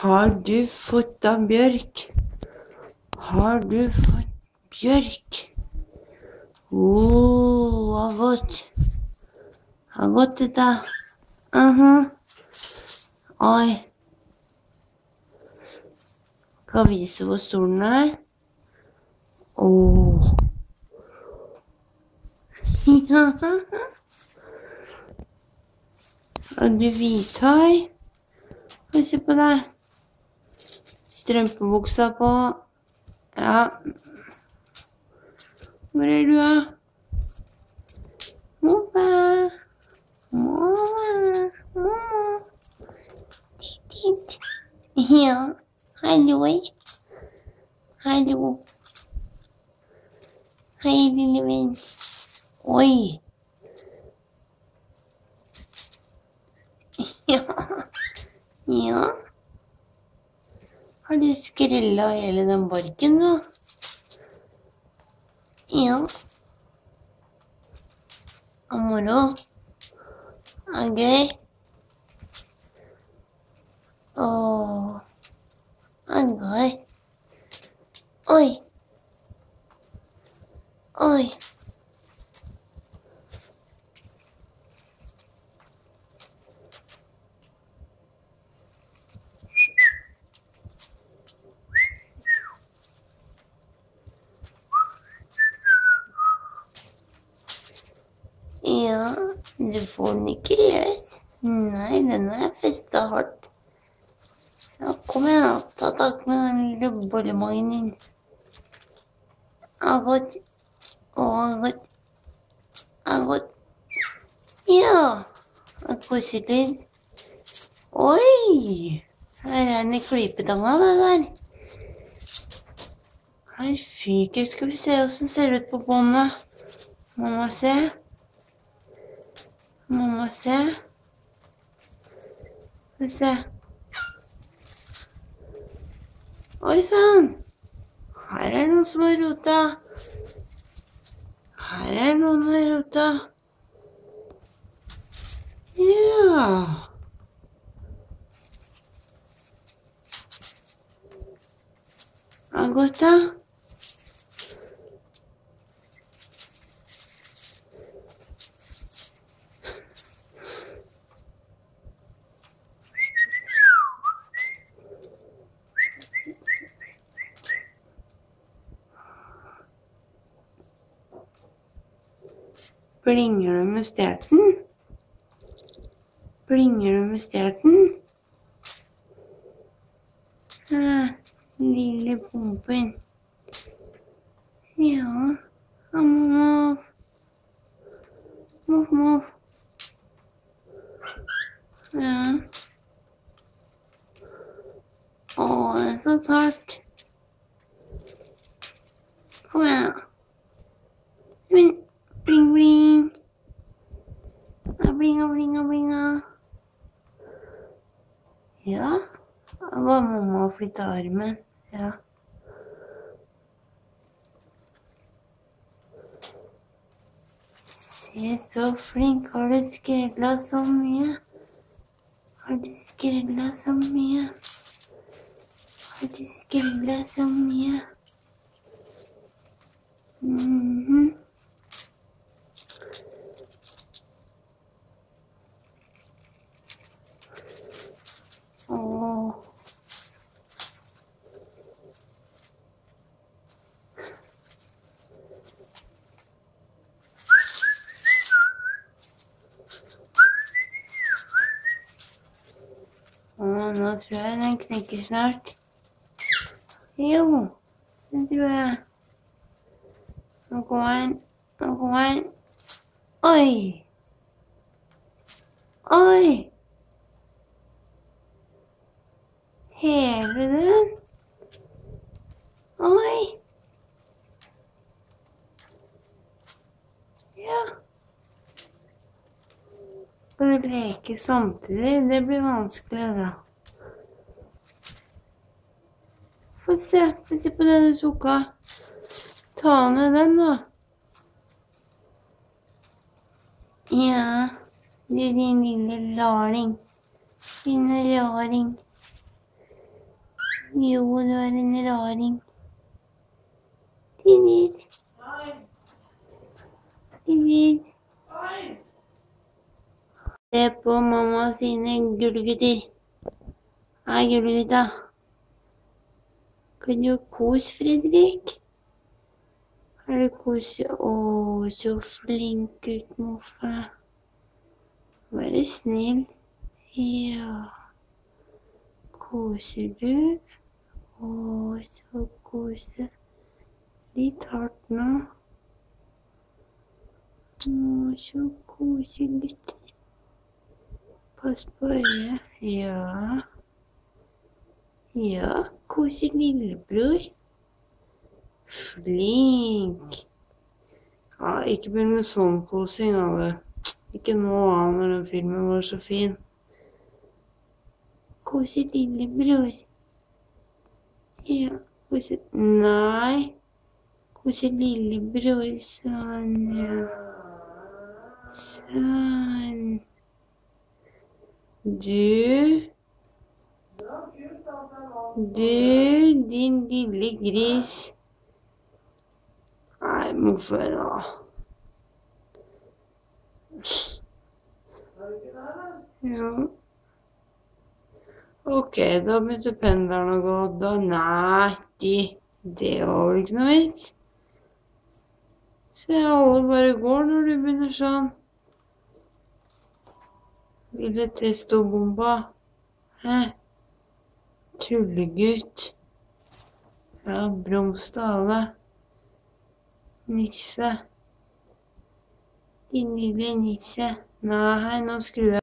Har du fått av bjørk? Har du fått bjørk? Hva godt. Ha godt dette. Oi. Skal vise hvor stor den er. Har du hvithai? Få se på deg. Strømpebuksa på. Ja. Hvor er du da? Mamma. Ja, hallo. Hallo. Hei, lille venn. Oi. Ja. Har du skrellet hele den barken da? Ja. Moro. Gøy. Gøy. Oi. Ja, du får den ikke løs. Nei, den har festet hardt. Ja, kom igjen da, ta tak med den lille bollemangen din. Godt. Godt. Ja, koselig. Oi, her er den i klypetanga det der. Her fyker, skal vi se hvordan ser det ut på båndet. Mamma se. Få se. Oi sann. Her er noen som har rota. Ja. Godt da. Blinger du med stjerten? Lille pumpen. Ja, Moff. Ja. Det er så tørt. Kom igjen da. Bling. Blinga. Ja, det var mamma å flytte armen. Ja. Se så flink, har du skrellet så mye? Nå tror jeg den knekker snart. Jo, det tror jeg. Nå kommer den. Oi! Hele den? Oi! Ja. Skal du leke samtidig? Det blir vanskelig da. Få se på den du tok av. Ta ned den da. Ja, det er din lille raring. Jo, du er en raring. Tinner. Tinner. Se på mamma sine gullgutter. Hei, gullgutta. Kan du kose, Fredrik? Er du kose? Å, så flink ut, Moffe. Vær snill. Ja. Koser du? Å, så kose. Litt hardt nå. Å, så kose, gutter. Pass på øyet. Ja. Ja, kose lillebror. Flink. Ja, ikke begynn med sånn kosing, alle. Ikke nå, når den filmen var så fin. Kose lillebror. Ja, kose... Nei. Kose lillebror, sånn, ja. Sånn. Din lille gris. Nei, Moffe da. Ja. Ok, da begynte pendelen å gå. Da, nei, det var vel ikke noe vits. Se, alle bare går når du begynner sånn. Lille testobomba. Hæ? Tullegutt. Ja, bromstale. Nisse. Din lille nisse. Nei, nå skrur jeg.